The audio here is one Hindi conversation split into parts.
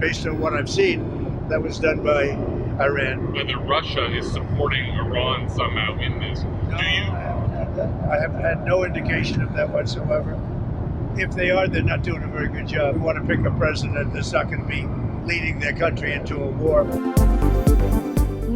based on what I've seen, that was done by Iran. Whether Russia is supporting Iran somehow in this. No, Do you? I have had no indication of that whatsoever. If they are, they're not doing a very good job. We want to pick a president that's not going to be leading their country into a war.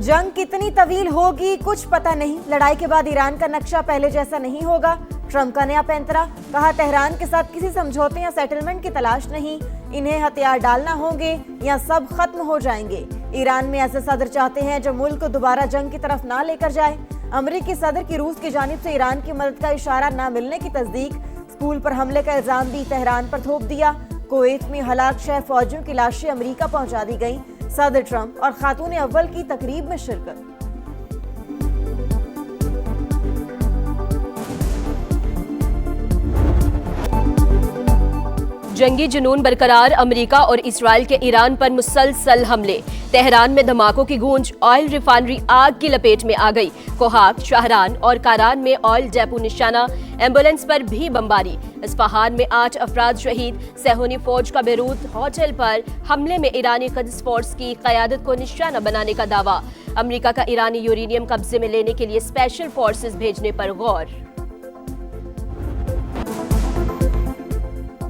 जंग कितनी तवील होगी कुछ पता नहीं। लड़ाई के बाद ईरान का नक्शा पहले जैसा नहीं होगा। ट्रंप का नया पैंतरा, कहा तेहरान के साथ किसी समझौते या सेटलमेंट की तलाश नहीं, इन्हें हथियार डालना होंगे या सब खत्म हो जाएंगे। ईरान में ऐसे सदर चाहते हैं जो मुल्क को दोबारा जंग की तरफ ना लेकर जाए। अमेरिकी सदर की रूस की जानिब से ईरान की मदद का इशारा न मिलने की तस्दीक। स्कूल पर हमले का इल्जाम भी तेहरान पर थोप दिया। कुवैत में हलाक 6 फौजियों की लाशें अमेरिका पहुंचा दी गईं। सदर ट्रंप और खातून अव्वल की तकरीब में शिरकत। जंगी जुनून बरकरार, अमेरिका और इस्राइल के ईरान पर मुसलसल हमले। तेहरान में धमाकों की गूंज, ऑयल रिफाइनरी आग की लपेट में आ गई। कोहाक, शाहरान और कारान में ऑयल डेपो निशाना, एम्बुलेंस पर भी बमबारी। इस्फहान में 8 अफराद शहीद। सेहूनी फौज का बेरूत होटल पर हमले में ईरानी क़ुद्स फोर्स की क़यादत को निशाना बनाने का दावा। अमेरिका का ईरानी यूरेनियम कब्जे में लेने के लिए स्पेशल फोर्सेस भेजने पर गौर।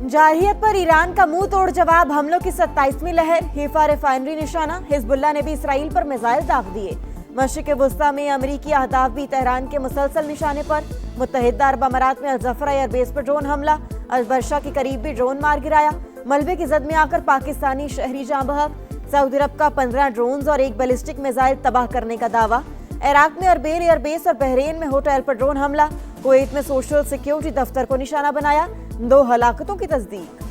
जारहियत पर ईरान का मुंह तोड़ जवाब, हमलों की 27वीं लहर। हेफा रिफाइनरी निशाना, हिजबुल्लाह ने भी इसराइल पर मिसाइल दाग दिए। मशरिक़ वुस्ता में अमरीकी अहदाफ भी तेहरान के मुसलसल निशाने पर। मुत्तहिदा अरब अमारात में अल-ज़फ़रा एयरबेस पर ड्रोन हमला, अल-बरशा के करीब भी ड्रोन मार गिराया। मलबे की जद में आकर पाकिस्तानी शहरी जाँ बहक। सऊदी अरब का 15 ड्रोन्स और 1 बैलिस्टिक मिसाइल तबाह करने का दावा। इराक में अरबेल एयरबेस और बहरीन में होटल पर ड्रोन हमला। कुवैत में सोशल सिक्योरिटी दफ्तर को निशाना बनाया। 2 हलाकतों की तस्दीक।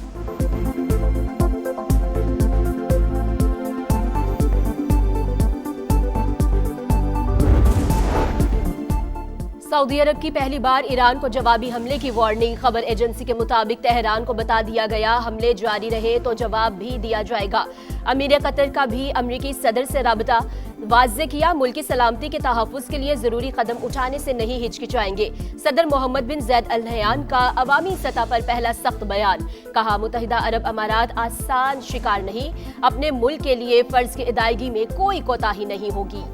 सऊदी अरब की पहली बार ईरान को जवाबी हमले की वार्निंग। खबर एजेंसी के मुताबिक तेहरान को बता दिया गया, हमले जारी रहे तो जवाब भी दिया जाएगा। अमीर कतर का भी अमरीकी सदर से राबता। वाज़ेह किया, मुल्की सलामती के तहफ़्फ़ुज़ के लिए ज़रूरी कदम उठाने से नहीं हिचकिचाएंगे। सदर मोहम्मद बिन ज़ैद अल नहयान का अवामी सतह पर पहला सख्त बयान। कहा, मुत्तहिदा अरब अमारात आसान शिकार नहीं, अपने मुल्क के लिए फ़र्ज की अदायगी में कोई कोताही नहीं होगी।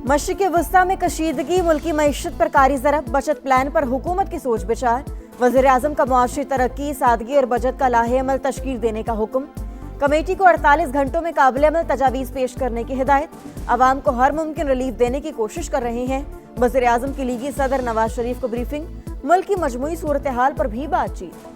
मशरिक़ वुस्ता में कशीदगी, मुल्की मईशत पर कारी ज़रब। बचत प्लान पर हुकूमत की सोच विचार। वज़ीर आज़म का मुआशरी तरक्की, सादगी और बजट का लाहे अमल तश्कील देने का हुक्म। कमेटी को 48 घंटों में काबिल अमल तजावीज़ पेश करने की हिदायत। अवाम को हर मुमकिन रिलीफ देने की कोशिश कर रहे हैं। वज़ीर आज़म की लीगी सदर नवाज शरीफ को ब्रीफिंग। मुल्क की मजमूई सूरत हाल पर भी बातचीत।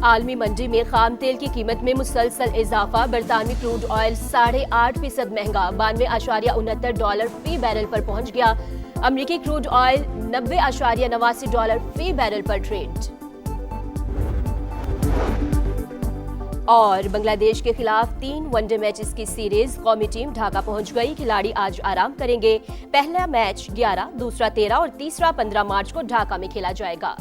आलमी मंडी में खाम तेल की कीमत में मुसलसल इजाफा। बरतानवी क्रूड ऑयल 8.5% महंगा, $92.69 फी बैरल पर पहुंच गया। अमरीकी क्रूड ऑयल $90.89 फी बैरल पर ट्रेड। और बांग्लादेश के खिलाफ 3 वनडे मैचेस की सीरीज। कौमी टीम ढाका पहुंच गई, खिलाड़ी आज आराम करेंगे। पहला मैच 11, दूसरा 13 और तीसरा 15 मार्च को ढाका में खेला जाएगा।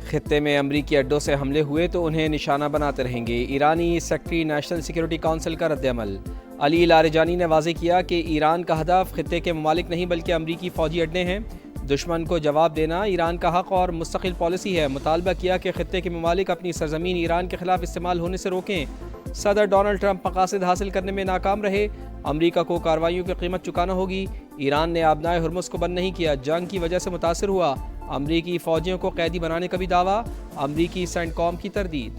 खित्ते में अमरीकी अड्डों से हमले हुए तो उन्हें निशाना बनाते रहेंगे। ईरानी सेक्रेटरी नेशनल सिक्योरिटी काउंसिल का रद्द-ए-अमल। अली लारेजानी ने वाज़ेह किया कि ईरान का हदफ खित्ते के ममालिक नहीं बल्कि अमरीकी फौजी अड्डे हैं। दुश्मन को जवाब देना ईरान का हक और मुस्तकिल पॉलिसी है। मुतालबा किया कि खित्ते के ममालिक अपनी सरजमीन ईरान के खिलाफ इस्तेमाल होने से रोकें। सदर डोनाल्ड ट्रंप मकासद हासिल करने में नाकाम रहे। अमरीका को कार्रवाइयों की कीमत चुकाना होगी। ईरान ने आबनाए हुर्मुज़ को बंद नहीं किया, जंग की वजह से मुतासर हुआ। अमरीकी फौजियों को कैदी बनाने का भी दावा। अमरीकी सेंटकॉम की तरदीद।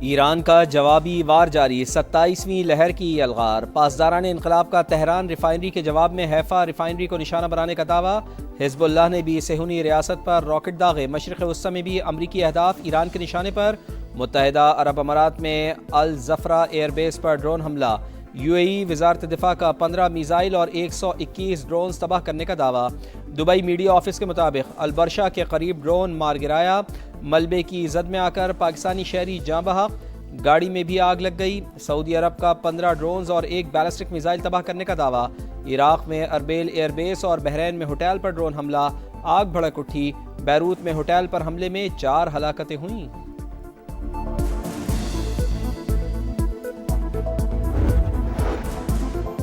ईरान का जवाबी वार जारी, 27वीं लहर की अलगार। पासदारान इनकलाब का तेहरान रिफाइनरी के जवाब में हैफा रिफाइनरी को निशाना बनाने का दावा। हिजबुल्लाह ने भी सेहूनी रियासत पर रॉकेट दागे। मशरिक़ वुस्ता में भी अमरीकी अहदाफ ईरान के निशाने पर। मुत्तहिदा अरब अमारात में अल-ज़फ़रा एयरबेस पर ड्रोन हमला। यूएई वज़ारत दिफा का 15 मिसाइल और 121 ड्रोन तबाह करने का दावा। दुबई मीडिया ऑफिस के मुताबिक अल-बरशा के करीब ड्रोन मार गिराया। मलबे की जद में आकर पाकिस्तानी शहरी जाँ बहक। गाड़ी में भी आग लग गई। सऊदी अरब का 15 ड्रोन्स और 1 बैलिस्टिक मिसाइल तबाह करने का दावा। इराक में अरबेल एयरबेस और बहरीन में होटल पर ड्रोन हमला। आग भड़क उठी। बैरूत में होटल पर हमले में 4 हलाकतें हुईं।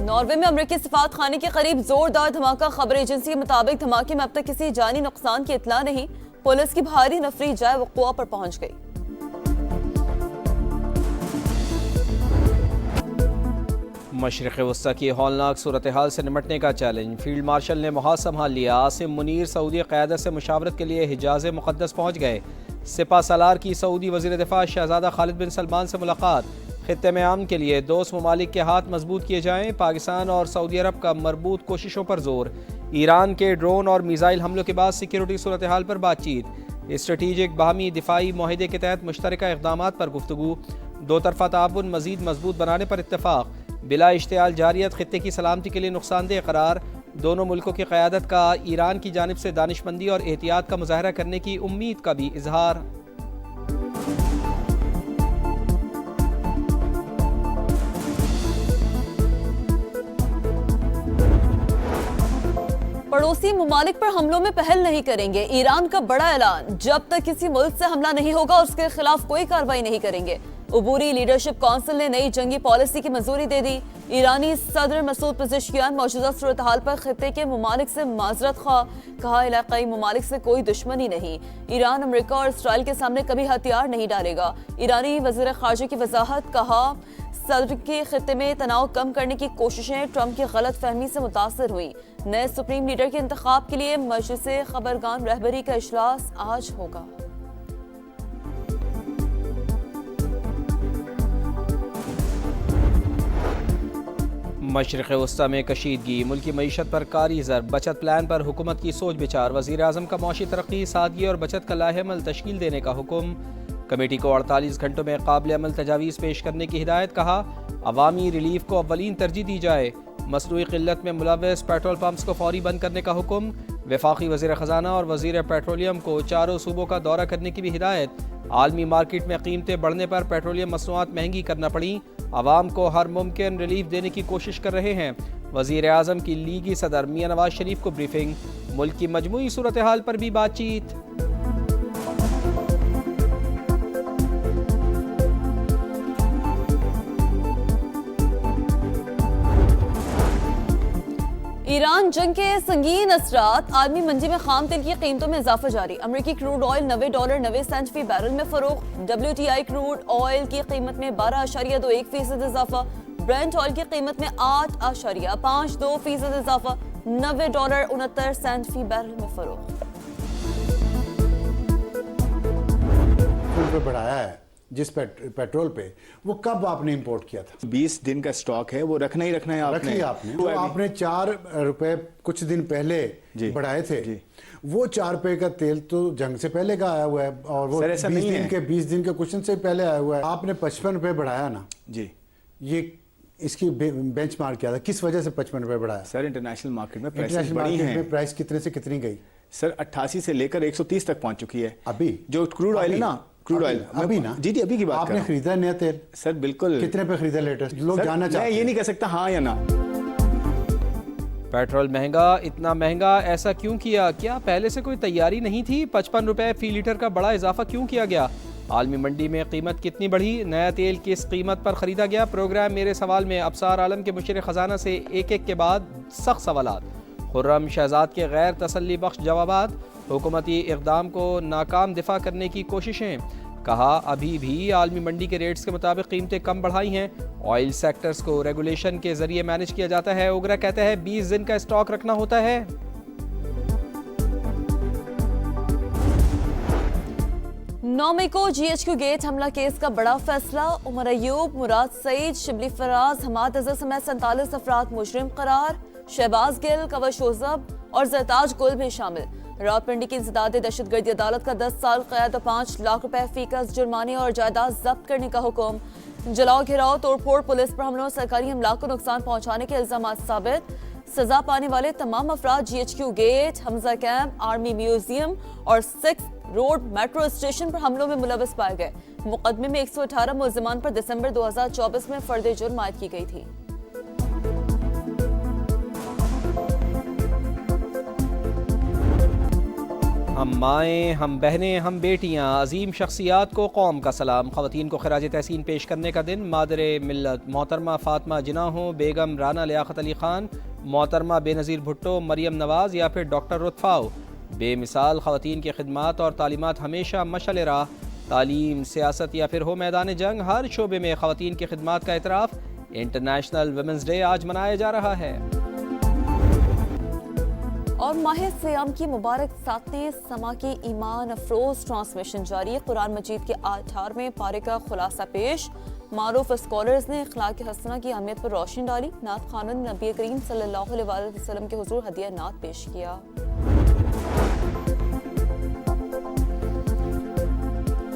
नॉर्वे में अमेरिकी सफारत खाने के करीब जोरदार धमाका। खबर एजेंसी के मुताबिक धमाके में अब तक किसी जानी नुकसान की इत्तला नहीं। पुलिस की भारी नफरी जाए वक़ुआ पर पहुंच गई। मशरिक़ वस्ता की हौलनाक सूरत हाल से निमटने का चैलेंज। फील्ड मार्शल ने मुहाज संभाल लिया। आसिम मुनीर सऊदी क़यादत से मुशावरत के लिए हिजाज़ मुक़द्दस पहुँच गए। सिपा सलार की सऊदी वज़ीर दिफ़ा शहज़ादा खालिद बिन सलमान से मुलाकात। खित्ते में अमन के लिए दोस्त ममालिक के हाथ मजबूत किए जाएँ। पाकिस्तान और सऊदी अरब का मरबूत कोशिशों पर जोर। ईरान के ड्रोन और मिसाइल हमलों के बाद सिक्योरिटी सूरत हाल पर बातचीत। स्ट्रेटीजिक बाहमी दिफाई माहिदे के तहत मुश्तरका इक़दामात पर गुफ्तगू। दो तरफ़ा ताउन मज़ीद मजबूत बनाने पर इत्तफ़ाक़। बिला इश्तियाल जारियत खित्ते की सलामती के लिए नुकसानदेह करार। दोनों मुल्कों की क़यादत का ईरान की जानिब से दानिशमंदी और एहतियात का मुज़ाहरा करने की उम्मीद का भी इजहार। पड़ोसी ममालिक पर हमलों में पहल नहीं करेंगे। ईरान का बड़ा ऐलान। जब तक किसी मुल्क से हमला नहीं होगा उसके खिलाफ कोई कार्रवाई नहीं करेंगे। उबूरी लीडरशिप काउंसिल ने नई जंगी पॉलिसी की मंजूरी दे दी। ईरानी सदर मसूद पेज़ेश्कियान मौजूदा सूरत हाल पर खित्ते के ममालिक से माजरत खा। कहा इलाकाई ममालिक से कोई दुश्मनी नहीं। ईरान अमेरिका और इसराइल के सामने कभी हथियार नहीं डालेगा। ईरानी वज़ीर ख़ारजा की वजाहत। कहा सदर के खित्ते में तनाव कम करने की कोशिशें ट्रंप की गलत फहमी से मुतासर हुई। नए सुप्रीम लीडर के इंतखाब के लिए मजलिस खबरगान रहबरी का इजलास आज होगा। मशरिक़ वस्ता में कशीदगी। मुल्की मईशत पर कारी ज़र। बचत प्लान पर हुकूमत की सोच विचार। वज़ीर आज़म का मौशी तरक्की सादगी और बचत का लाहेमल तश्कील देने का हुक्म। कमेटी को 48 घंटों में काबिल अमल तजावीज़ पेश करने की हिदायत। कहा अवामी रिलीफ को अव्वलीन तरजीह दी जाए। मसनूई क़िल्लत में मुलव्वस पेट्रोल पंप्स को फौरी बंद करने का हुक्म। वफाकी वज़ीर ख़जाना और वज़ीर पेट्रोलियम को चारों सूबों का दौरा करने की भी हिदायत। आलमी मार्केट में कीमतें बढ़ने पर पेट्रोलियम मसनूआत महंगी करना पड़ी। आवाम को हर मुमकिन रिलीफ देने की कोशिश कर रहे हैं। वज़ीर आज़म की लीगी सदर मियां नवाज शरीफ को ब्रीफिंग। मुल्क की मजमूई सूरत हाल पर भी बातचीत। ईरान जंग के संगीन असरात। आलमी मंडी में खाम तेल की कीमतों में इजाफा जारी। अमेरिकी क्रूड ऑयल $90.90 फी बैरल में फरोख्त। WTI क्रूड ऑयल की कीमत में 12.21% इजाफा। ब्रेंट ऑयल की कीमत में 8.52% इजाफा। $90.69 फी बैरल में फरोख्त। बढ़ाया है जिस पेट्रोल पे वो कब आपने इंपोर्ट किया था? 20 दिन का स्टॉक है, वो रखना ही रखना है आपने। रख लिया आपने। तो आपने 4 रुपए कुछ दिन पहले बढ़ाए थे। वो 4 रुपए का तेल तो जंग से पहले का आया हुआ है और वो 20 दिन के कुछ दिन से पहले आया हुआ है। आपने 55 रुपए बढ़ाया ना जी। ये इसकी बेंचमार्क क्या था? किस वजह से 55 रुपए बढ़ाया? सर इंटरनेशनल मार्केट में प्राइस कितने से कितनी गई? सर 88 से लेकर 130 तक पहुंच चुकी है। अभी जो क्रूड ऑयल ना, क्रूड ऑयल अभी ना जी अभी की बात आपने खरीदा नया तेल? सर बिल्कुल। कितने पे खरीदा लेटेस्ट? लोग जानना चाहते हैं। मैं ये नहीं कह सकता हाँ या ना। पेट्रोल महंगा, इतना महंगा ऐसा क्यों किया? क्या पहले से कोई तैयारी नहीं थी? 55 रुपए फी लीटर का बड़ा इजाफा क्यों किया गया? आलमी मंडी में कीमत कितनी बढ़ी? नया तेल किस कीमत पर खरीदा गया? प्रोग्राम मेरे सवाल में अबसार आलम के मुशीर खजाना से एक एक के बाद सख्त सवालात। खुर्रम शहजाद के गैर तसल्ली बख्श जवाबात। हुकूमती इक़दाम को नाकाम दिफा करने की कोशिशें। कहा अभी भी आलमी मंडी के रेट्स के मुताबिक कीमतें कम बढ़ाई हैं। ऑयल सेक्टर्स को रेगुलेशन के जरिए मैनेज किया जाता है। ओगरा कहता है 20 दिन का स्टॉक रखना होता है। 9 मई को GHQ गेट हमला केस का बड़ा फैसला। उमर अयूब, मुराद सईद, शिबली फराज, हमाद अजहर समेत 47 अफराद मुजरिम करार। शहबाज गिल, कवश ओज़ब और ज़रताज गुल भी शामिल। रावलपिंडी की इंसदाद दहशतगर्दी अदालत का 10 साल कैद और 5 लाख रुपए फीकस जुर्माने और जायदाद जब्त करने का हुक्म। जलाओ, घिराव, तोड़फोड़, पुलिस पर हमलों और सरकारी अमलाक को नुकसान पहुंचाने के इल्जाम साबित। सजा पाने वाले तमाम अफराद GHQ gate, Hamza camp, army museum और 6 रोड मेट्रो स्टेशन पर हमलों में मुलव्वस पाए गए। मुकदमे में 118 मुल्जिमान पर दिसंबर 2024 में फर्द जुर्म आयद की गई थी। हम माएँ, हम बहनें, हम बेटियाँ, अजीम शख्सियात को कौम का सलाम। ख़वातीन को खराज तहसीन पेश करने का दिन। मादरे मिल्लत मोहतरमा फ़ातिमा जिन्ना हो, बेगम राना लियाकत अली ख़ान, मोहतरमा बेनज़ीर भुट्टो, मरियम नवाज़ या फिर डॉक्टर रुतफ़ाओ। बेमिसाल ख़वातीन की खिदमात और तालीमात हमेशा मशअल राह। तालीम, सियासत या फिर हो मैदान जंग, हर शोबे में ख़वातीन की खिदमात का एतराफ़। इंटरनेशनल वुमेंस डे आज मनाया जा रहा है। और माह सियाम की मुबारक सातवें समा की ईमान अफरोज ट्रांसमिशन जारी। कुरान मजीद के 18वें पारे का खुलासा पेश। मारूफ स्कॉलर्स ने अखलाक हसना की अहमियत पर रोशनी डाली। नात खानों ने नबी करीम सल्लल्लाहु अलैहि वसल्लम के हुजूर हदिया नात पेश किया।